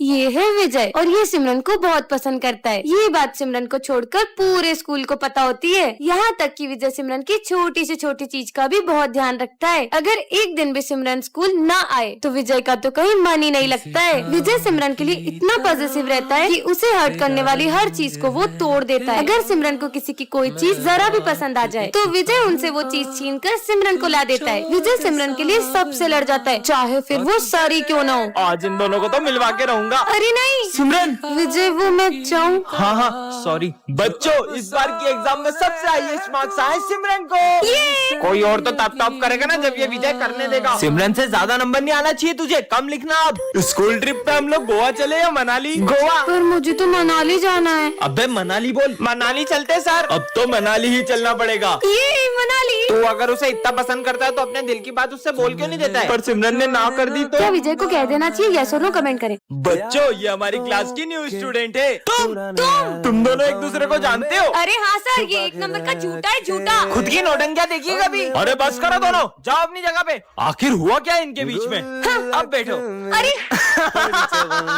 ये है विजय और ये सिमरन को बहुत पसंद करता है। ये बात सिमरन को छोड़कर पूरे स्कूल को पता होती है। यहाँ तक कि विजय सिमरन की छोटी से छोटी चीज का भी बहुत ध्यान रखता है। अगर एक दिन भी सिमरन स्कूल ना आए तो विजय का तो कहीं मन ही नहीं लगता है। विजय सिमरन के लिए इतना पॉजिटिव रहता है कि उसे हर्ट करने वाली हर चीज को वो तोड़ देता है। अगर सिमरन को किसी की कोई चीज जरा भी पसंद आ जाए तो विजय उनसे वो चीज छीन कर सिमरन को ला देता है। विजय सिमरन के लिए सबसे लड़ जाता है, चाहे फिर वो सारी क्यों ना हो। आज इन दोनों को तो मिलवा के रहूंगा। अरे नहीं सिमरन, विजय, वो मैं चाहूँ। हाँ सॉरी बच्चों, इस बार की एग्जाम में सबसे हाईएस्ट मार्क्स आए सिमरन को। कोई और तो तब टॉप करेगा ना जब ये विजय करने देगा। सिमरन से ज्यादा नंबर नहीं आना चाहिए तुझे, कम लिखना। अब स्कूल ट्रिप पे हम लोग गोवा चले या मनाली? गोवा। पर मुझे तो मनाली जाना है। अबे मनाली बोल। मनाली चलते सर। अब तो मनाली ही चलना पड़ेगा। ये मनाली। तू अगर उसे इतना पसंद करता है तो अपने दिल की बात उससे बोल क्यों नहीं देता है? पर सिमरन ने ना कर दी तो क्या विजय को कह देना चाहिए? यस और नो कमेंट करें। बच्चों, ये हमारी क्लास की न्यू स्टूडेंट है। तुम दोनों एक दूसरे को जानते हो? अरे हाँ सर, ये एक नंबर का झूठा है, झूठा। खुद की नौटंकियां देखी कभी? अरे बस करो दोनों, जाओ अपनी जगह पे। आखिर हुआ क्या इनके बीच में? अब बैठो। अरे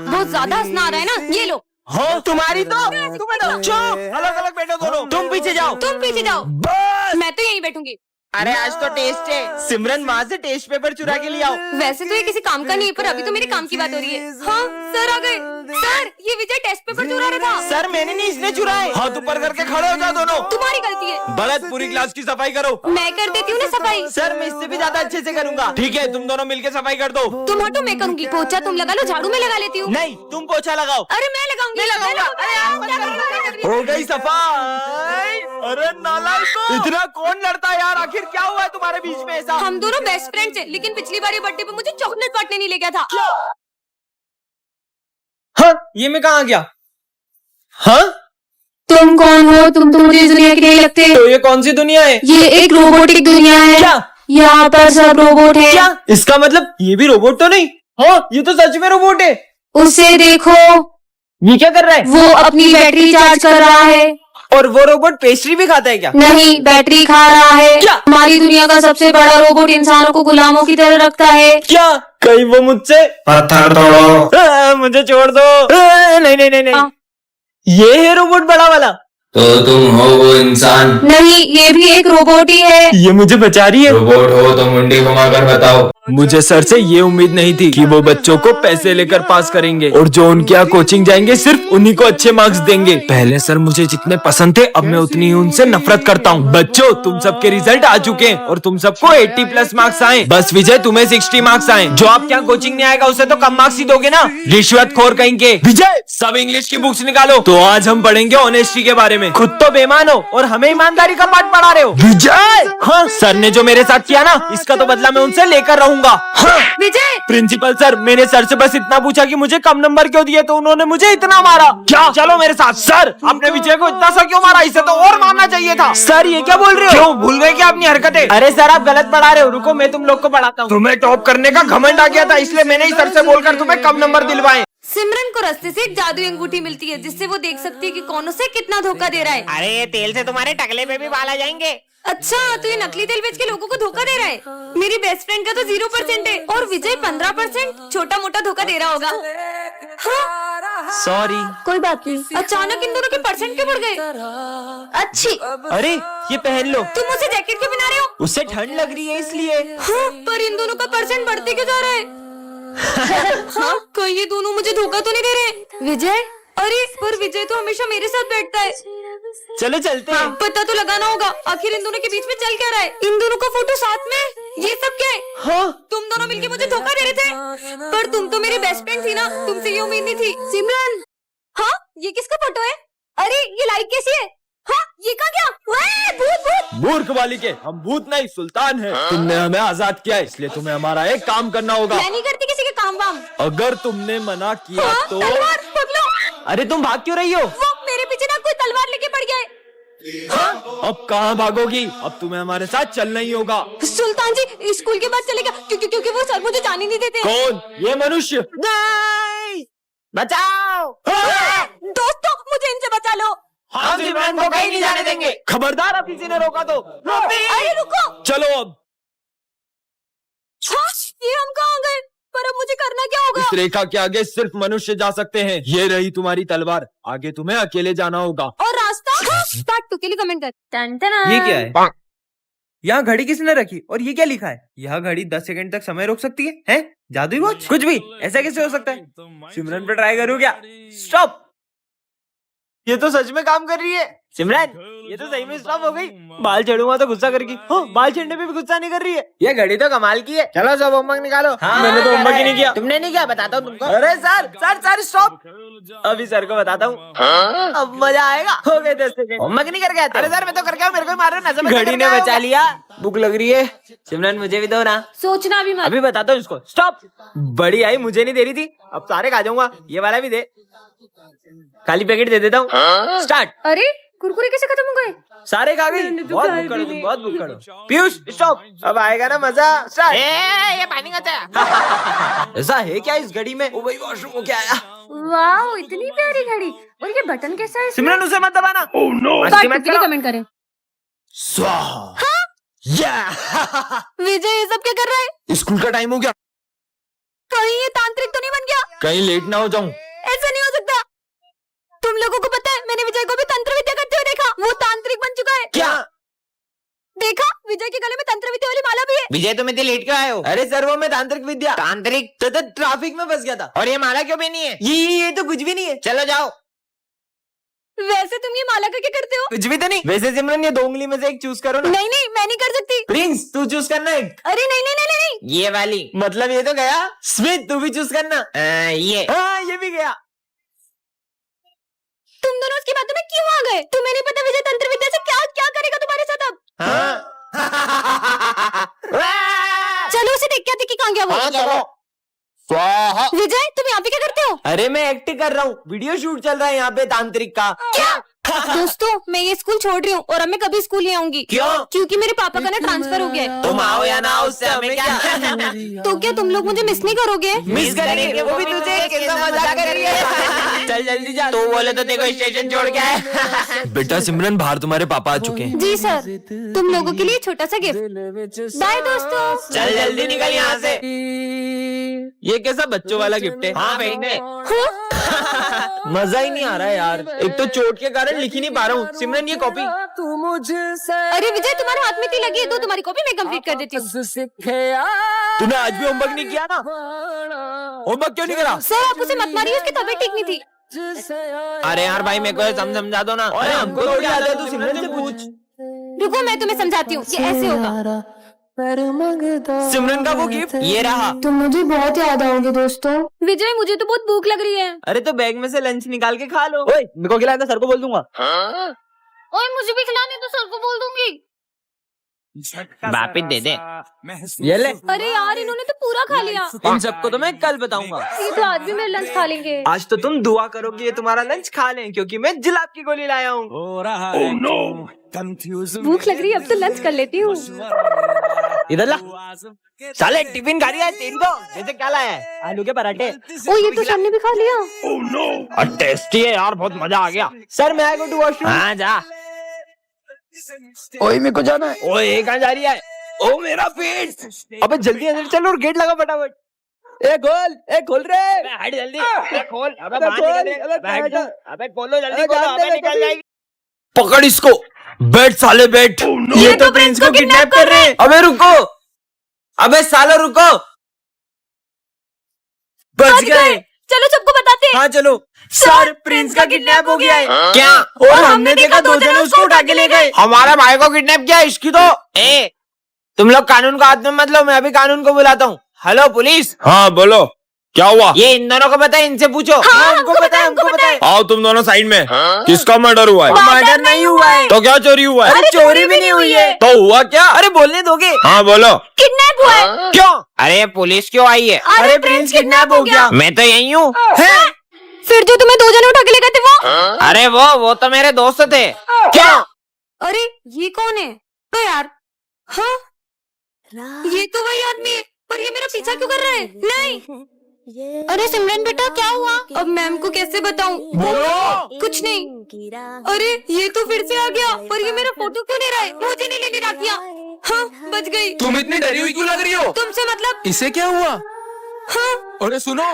बहुत ज्यादा हंसना आ रहा है ना, ये लो। हाँ तुम्हारी तो तुम बैठो। अलग अलग बैठो दोनों। तुम पीछे जाओ। तुम पीछे जाओ। बस। मैं तो यहीं बैठूंगी। अरे आज तो टेस्ट है। सिमरन वहाँ से टेस्ट पेपर चुरा के ले आओ। वैसे तो ये किसी काम का नहीं है, पर अभी तो मेरे काम की बात हो रही है। हाँ सर आ गए। सर, ये विजय टेस्ट पेपर चुरा रहा था। सर मैंने नहीं, इसने चुराए। हाथ ऊपर करके खड़े हो जाओ दोनों। तुम्हारी गलती है। भरत, पूरी क्लास की सफाई करो। मैं कर देती हूँ ना सफाई। सर मैं इससे भी ज्यादा अच्छे से करूंगा। ठीक है, तुम दोनों मिलके सफाई कर दो। तुम हटो, मैं करूंगी। पोछा तुम लगा लो, झाड़ू मैं लगा लेती हूँ। नहीं, तुम पोछा लगाओ। अरे मैं लगाऊंगी। हो गई सफाई। अरे नालायकों, इतना कौन लड़ता है यार? आखिर क्या हुआ है तुम्हारे बीच में ऐसा? हम दोनों बेस्ट फ्रेंड्स हैं, लेकिन पिछली बार ये बर्थडे पे मुझे चॉकलेट बांटने नहीं ले गया था। हाँ, ये मैं कहाँ गया? हाँ, तुम कौन हो? तुम तो मुझे इस दुनिया के नहीं लगते। तो ये कौन सी दुनिया है? ये एक रोबोटिक दुनिया है। क्या? यहाँ पर सब रोबोट है। क्या? इसका मतलब ये भी रोबोट तो नहीं? हाँ, ये तो सच में रोबोट है। उसे देखो, ये क्या कर रहा है? वो अपनी बैटरी चार्ज कर रहा है। और वो रोबोट पेस्ट्री भी खाता है क्या? नहीं, बैटरी खा रहा है। क्या? हमारी दुनिया का सबसे बड़ा रोबोट इंसानों को गुलामों की तरह रखता है। क्या? कहीं वो मुझसे पत्थर तोड़ो। मुझे छोड़ दो। नहीं नहीं नहीं नहीं, ये है रोबोट बड़ा वाला। तो तुम हो वो इंसान? नहीं, ये भी एक रोबोट ही है। ये मुझे बचा रही है। रोबोट हो तो मुंडी घुमाकर बताओ। मुझे सर से ये उम्मीद नहीं थी कि वो बच्चों को पैसे लेकर पास करेंगे और जो उनके यहाँ कोचिंग जाएंगे सिर्फ उन्हीं को अच्छे मार्क्स देंगे। पहले सर मुझे जितने पसंद थे, अब मैं उतनी ही उनसे नफरत करता हूँ। बच्चों, तुम सबके रिजल्ट आ चुके हैं और तुम सबको 80+ मार्क्स आए। बस विजय, तुम्हें 60 मार्क्स आए। जो आपके यहाँ कोचिंग नहीं आएगा उसे तो कम मार्क्स ही दोगे ना? रिश्वत खोर कहेंगे। विजय, सब इंग्लिश की बुक्स निकालो। तो आज हम पढ़ेंगे ऑनेस्टी के बारे में। खुद तो बेईमान हो और हमें ईमानदारी का पाठ पढ़ा रहे हो। विजय, हाँ, सर ने जो मेरे साथ किया ना, इसका तो बदला मैं उनसे लेकर रहूंगा। हाँ। विजय, प्रिंसिपल सर, मैंने सर से बस इतना पूछा कि मुझे कम नंबर क्यों दिए, तो उन्होंने मुझे इतना मारा। क्या? चलो मेरे साथ। सर, आपने विजय को इतना सा क्यों मारा? इसे तो और मारना चाहिए था। सर, ये क्या बोल रहे हो? क्यों भूल गए क्या अपनी हरकतें? अरे सर, आप गलत पढ़ा रहे हो। रुको, मैं तुम लोग को पढ़ाता हूँ। तुम्हें टॉप करने का घमंड आ गया था, इसलिए मैंने ही सर से बोलकर तुम्हें कम नंबर दिलवाए। सिमरन को रास्ते से एक जादुई अंगूठी मिलती है, जिससे वो देख सकती है कि कौन उसे कितना धोखा दे रहा है। अरे ये तेल से तुम्हारे टकले पे भी बाल आ जाएंगे। अच्छा, तो ये नकली तेल बेच के लोगों को धोखा दे रहा है। मेरी बेस्ट फ्रेंड का तो 0% है और विजय 15%। छोटा मोटा धोखा दे रहा होगा। हाँ? सॉरी। कोई बात नहीं। अचानक इन दोनों के परसेंट क्यों बढ़ गए? अच्छी। अरे ये पहन लो। तुम उसे जैकेट क्यों पहना रहे हो? उससे ठंड लग रही है इसलिए। हाँ, पर इन दोनों का परसेंट बढ़ते क्यों जा रहा है? हाँ, कहीं ये दोनों मुझे धोखा तो नहीं दे रहे? विजय, अरे पर विजय तो हमेशा मेरे साथ बैठता है। चलो चलते हैं। पता तो लगाना होगा, आखिर इन दोनों के बीच में चल क्या रहा है? इन दोनों का फोटो साथ में, ये सब क्या है? हाँ, तुम दोनों मिलके मुझे धोखा दे रहे थे, पर तुम तो मेरी बेस्ट फ्रेंड थी ना, तुमसे ये उम्मीद नहीं थी। सिमरन, हाँ, ये किसका फोटो है? अरे ये लाइट कैसी है? हाँ, ये कहाँ गया? ओए, भूत भूत। मूर्ख बालिके, हम भूत नहीं सुल्तान हैं। तुमने हमें आजाद किया, इसलिए तुम्हें हमारा एक काम करना होगा। मैं नहीं करती किसी के काम वाम। अगर तुमने मना किया हाँ, तो। तलवार पकड़ो। अरे तुम भाग क्यों रही हो? वो मेरे पीछे ना कोई तलवार लेके पड़ गया है। हाँ? अब कहाँ भागोगी? अब तुम्हें हमारे साथ चलना ही होगा। सुल्तान जी, स्कूल के बाद चलेगा, क्योंकि वो सर मुझे जाने नहीं देते। कौन? ये मनुष्य। नहीं, बचाओ। दोस्तों, मुझे इनसे बचा लो। हम सिमरन को कहीं नहीं जाने देंगे। खबरदार, अब किसी ने रोका तो। अरे रुको। चलो अब। हाँ, ये हम कहाँ गए? पर अब मुझे करना क्या होगा? इस रेखा के आगे सिर्फ मनुष्य जा सकते हैं। ये रही तुम्हारी तलवार, आगे तुम्हें अकेले जाना होगा। और रास्ता? स्टार्ट टू के लिए कमेंट कर। ये क्या है? यहाँ घड़ी किसने रखी और ये क्या लिखा है? यह घड़ी 10 सेकंड तक समय रोक सकती है? हैं? जादुई वॉच? कुछ भी, ऐसा कैसे हो सकता है? सिमरन पे ट्राई करूँ क्या? स्टॉप! ये तो सच में काम कर रही है। सिमरन, ये तो सही में स्टॉप हो गई। बाल छेड़ूंगा तो गुस्सा करेगी। हाँ, बाल छेड़ने पे भी गुस्सा नहीं कर रही है। ये घड़ी तो कमाल की है। चलो सब होमवर्क निकालो। हाँ, मैंने तो होमवर्क ही नहीं किया। तुमने नहीं किया? बताता हूँ तुमको। अरे सर स्टॉप! अभी सर को बताता हूँ। अब मजा आएगा। हो गए 10 सेकंड। होमवर्क नहीं करके आते? अरे सर मैं तो करके आऊँ, मेरे को मारो ना। घड़ी ने बचा लिया। भूख लग रही है। सिमरन मुझे भी दो ना। सोचना भी मत। अभी बताता हूँ इसको। स्टॉप! बड़ी आई, मुझे नहीं दे रही थी, अब सारे खा जाऊंगा। ये वाला भी दे। खाली पैकेट दे देता हूँ। स्टार्ट! अरे कुरकुरे कैसे खत्म हो गए? सारे खा गई। बहुत भुक्कड़ हो तुम, बहुत भुक्कड़ हो। पीयूष स्टॉप! अब आएगा ना मजा। स्टार्ट! ये पानी का है। ऐसा है क्या इस घड़ी में? ओ भाई वॉशरूम हो क्या आया? वाह, इतनी प्यारी घड़ी। और ये बटन कैसा है? सिमरन उसे मत दबाना। स्टार्ट टू के लिए कमेंट करें। स्वाहा। विजय ये सब क्या कर रहा है? स्कूल का टाइम हो गया, कहीं ये तांत्रिक तो नहीं बन गया? कहीं लेट ना हो जाऊं। ऐसा नहीं हो सकता। तुम लोगों को पता है, मैंने विजय को भी तंत्र विद्या करते हुए देखा। वो तांत्रिक बन चुका है। क्या? देखा, विजय के गले में तंत्र विद्या वाली माला भी है। विजय तुम इतनी लेट क्यों आए हो? अरे सर वो मैं तांत्रिक विद्या तांत्रिक? तो ट्रैफिक में फंस गया था। और ये माला क्यों भी नहीं है? ये तो कुछ भी नहीं है। चलो जाओ। वैसे तुम ये माला का क्या करते हो? कुछ भी तो नहीं। वैसे सिमरन ये 2 उंगली में से एक चूज करो ना। नहीं, मैं नहीं कर सकती। प्रिंस तू चूज करना एक। अरे नहीं। ये वाली। मतलब ये तो गया। स्मिथ तू भी चूज करना। ये हाँ ये भी गया। तुम दोनों उसकी बातों में क्यों आ गए? तुम्हें नहीं पता विजय तंत्र विद्या से क्या क्या करेगा तुम्हारे साथ अब? चलो उसे देख के आते कि कहाँ गया वो। चलो। विजय तुम यहाँ पे क्या करते हो? अरे मैं एक्टिंग कर रहा हूँ, वीडियो शूट चल रहा है यहाँ पे तांत्रिक का। क्या? दोस्तों मैं ये स्कूल छोड़ रही हूँ और अब मैं कभी स्कूल नहीं आऊंगी। क्यों? क्योंकि मेरे पापा का ना ट्रांसफर हो गया है। तुम आओ या ना आओ उससे हमें क्या? तो क्या तुम लोग मुझे मिस नहीं करोगे? मिस करेंगे, वो भी तुझे कैसा मजाक कर रही है। चल जल्दी जा। तू बोले तो देखो स्टेशन छोड़ के आए। बेटा सिमरन, बाहर तुम्हारे पापा आ चुके हैं। जी सर, तुम लोगों के लिए छोटा सा गिफ्ट। बाय दोस्तों। चल जल्दी निकल यहाँ से। ये कैसा बच्चों वाला गिफ्ट है? हाँ बेटे। मजा ही नहीं आ रहा है यार। एक तो चोट के कारण लिख ही नहीं पा रहा हूँ। सिमरन ये कॉपी। अरे विजय तुम्हारे हाथ में इतनी लगी है, तो तुम्हारी कॉपी मैं कंप्लीट कर देती हूँ। तूने आज भी होमवर्क नहीं किया ना? होमवर्क क्यों नहीं करा? सर आप उसे मत मारिए, उसकी तबीयत ठीक नहीं थी। अरे यार भाई मेरे को समझा दो ना। अरे हमको थोड़ी आता है, तू सिमरन से पूछ। रुको मैं तुम्हें समझाती हूँ, ये ऐसे होगा। सिमरन का वो गिफ्ट ये रहा। तुम मुझे बहुत याद आओगे दोस्तों। विजय मुझे तो बहुत भूख लग रही है। अरे तो बैग में से लंच निकाल के खा लो। ओए मेरे को खिलाना, सर को बोल दूंगा। ओए मुझे भी खिलाने तो सर को बोल दूंगी। वापिस दे दे। ये ले। अरे यार इन्होंने तो पूरा खा लिया। इन सबको तो मैं कल बताऊंगा। ये तो आज भी मेरा लंच खा लेंगे। आज तो तुम दुआ करोगे ये तुम्हारा लंच खा लें, क्योंकि मैं जिलाब की गोली लाया हूँ। भूख लग रही है, अब तो लंच कर लेती हूँ। इधर ला। साले टिफिन खा रही है, तेरी तो जैसे क्या लाया है? आलू के पराठे। ओ ये तो सर ने भी खा लिया। टेस्टी है यार, बहुत मजा आ गया। सर मैं गो टू वॉशरूम। हाँ जा। ओए मेरे को जाना है। ओए कहाँ जा रही है? ओ मेरा पेट। अबे जल्दी अंदर चल और गेट लगा फटाफट। ए खोल रे। हट जल्दी। खोल। अबे बाहर निकल रे। बैठ जा। अबे खोलो जल्दी खोलो। अबे निकल जाएगी। पकड़ इसको, बैठ साले बैठ। ये तो प्रिंस को किडनैप कर रहे हैं। अबे रुको, अबे सालो रुको। बच गए। चलो सबको बताते हैं। हाँ चलो। सर प्रिंस का किडनैप हो गया है। क्या? और हमने देखा 2 जने उसको उठा के ले गए। हमारे भाई को किडनैप किया इसकी तो। तुम लोग कानून को हाथ में मत लो, मैं अभी कानून को बुलाता हूँ। Hello police. हाँ बोलो, क्या हुआ? ये इन दोनों को पता है, इनसे पूछो। हाँ, हमको पता है, हमको पता है। आओ तुम दोनों साइड में। किसका मर्डर हुआ है? मर्डर नहीं हुआ है। तो क्या चोरी हुआ है? अरे चोरी भी नहीं हुई है। तो हुआ क्या? अरे बोलने दोगे? हाँ बोलो। किडनैप हुआ है। क्यों? अरे पुलिस क्यों आई है? अरे प्रिंस किडनैप हो गया। मैं तो यही हूँ। फिर जो तुम्हें 2 जने उठा के ले गए थे वो? अरे वो तो मेरे दोस्त थे। क्या? अरे ये कौन है? तो यार हाँ ये तो वही आदमी है, पर ये मेरा पीछा क्यों कर रहा है? नहीं। अरे सिमरन बेटा क्या हुआ? अब मैम को कैसे बताऊं? कुछ नहीं। अरे ये तो फिर से आ गया, पर ये मेरा फोटो क्यों ले रहा है? मुझे नहीं लेने रखिया। हाँ बच गई। तुम इतनी डरी हुई क्यों लग रही हो? तुमसे मतलब? इसे क्या हुआ? हाँ अरे सुनो,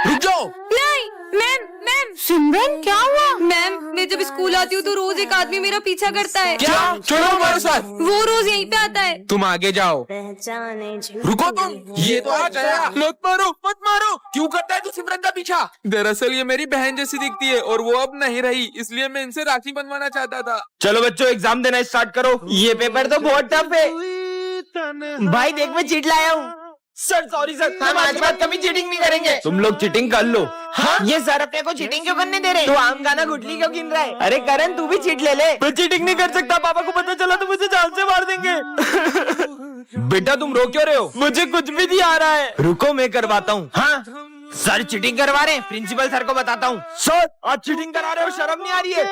रुक जाओ। नहीं मैम मैम। सिमरन क्या हुआ? मैम मैं जब स्कूल आती हूँ तो रोज एक आदमी मेरा पीछा करता है। क्या? चलो हमारे साथ। वो रोज यहीं पे आता है। तुम आगे जाओ। रुको तुम, ये तो आ गया। मत मारो मत मारो। क्यों करता है तू सिमरन का पीछा? दरअसल ये मेरी बहन जैसी दिखती है और वो अब नहीं रही, इसलिए मैं इनसे राखी बंधवाना चाहता था। चलो बच्चों एग्जाम देना स्टार्ट करो। ये पेपर तो बहुत टफ है। भाई देख मैं चीट लाया हूँ। सर सॉरी सर, हम आज बाद कभी चीटिंग नहीं करेंगे। तुम लोग चीटिंग कर लो। हाँ? ये सर अपने को चीटिंग क्यों करने दे रहे? तू आम गाना गुटली क्यों गिन रहा है? अरे करण तू भी चीट ले ले। मैं चीटिंग नहीं कर सकता, पापा को पता चला तो मुझे जान से मार देंगे। बेटा तुम रो क्यों रहे हो? मुझे कुछ भी नहीं आ रहा है। रुको मैं करवाता हूँ। हाँ सर चीटिंग करवा रहे हैं, प्रिंसिपल सर को बताता हूँ। सर आज चीटिंग करा रहे हो, शर्म नहीं आ रही है?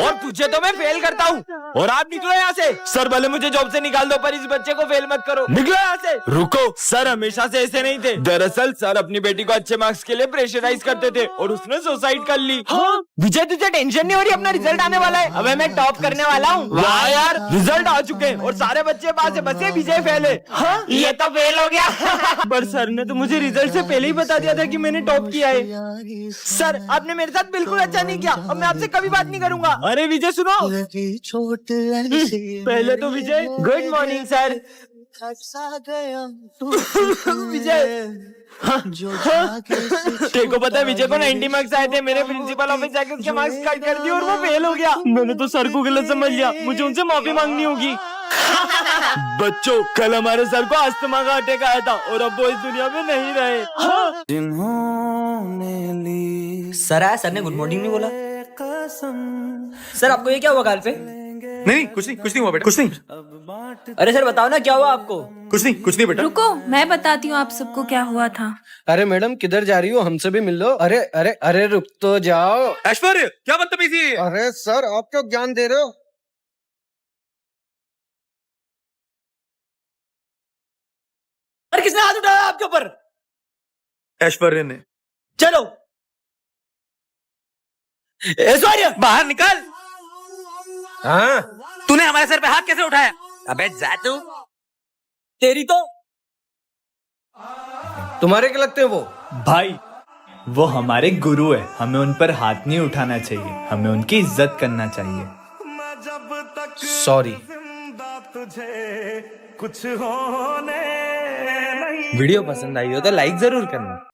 और तुझे तो मैं फेल करता हूँ। और आप निकलो यहाँ से। सर भले मुझे जॉब से निकाल दो पर इस बच्चे को फेल मत करो। निकलो यहाँ से। रुको, सर हमेशा से ऐसे नहीं थे। दरअसल सर अपनी बेटी को अच्छे मार्क्स के लिए प्रेशराइज करते थे और उसने सुसाइड कर ली। हाँ? विजय तुझे टेंशन नहीं हो रही? अपना रिजल्ट आने वाला है, अबे मैं टॉप करने वाला हूँ। वाह यार रिजल्ट आ चुके हैं और सारे बच्चे पास है, बस ये विजय फेल है। हाँ? ये तो फेल हो गया। पर सर ने तो मुझे रिजल्ट से पहले ही बता दिया था कि मैंने टॉप किया है। सर आपने मेरे साथ बिल्कुल अच्छा नहीं किया, अब मैं आपसे कभी बात नहीं करूंगा। अरे विजय सुनो। पहले तो विजय गुड मॉर्निंग सर। विजय तेको पता है विजय को 90 मार्क्स आए थे। मेरे प्रिंसिपल ऑफिस जाके उसके मार्क्स कट कर दिए और वो फेल हो गया। मैंने तो सर को गलत समझ लिया, मुझे उनसे माफी मांगनी होगी। बच्चों कल हमारे सर को अस्थमा का अटैक आया था और अब वो इस दुनिया में नहीं रहे। हाँ? सर आया, सर ने गुड मॉर्निंग नहीं बोला। सर आपको ये क्या हुआ गाल पे? नहीं कुछ नहीं हुआ बेटा, कुछ नहीं। अरे सर बताओ ना क्या हुआ आपको? कुछ नहीं बेटा। रुको मैं बताती हूँ आप सबको क्या हुआ था। अरे मैडम किधर जा रही हो? हमसे भी मिल लो। अरे अरे अरे रुक तो जाओ। ऐश्वर्य क्या बदतमीजी है? अरे सर आप क्यों ज्ञान दे रहे हो? अरे किसने हाथ उठाया आपके ऊपर? ऐश्वर्य ने। चलो ऐश्वर्य बाहर निकल। हाँ तूने हमारे सर पे हाथ कैसे उठाया? अबे जा तू। तेरी तो। तुम्हारे क्या लगते हैं वो? भाई वो हमारे गुरु है, हमें उन पर हाथ नहीं उठाना चाहिए, हमें उनकी इज्जत करना चाहिए। सॉरी। वीडियो पसंद आई हो तो लाइक जरूर करना।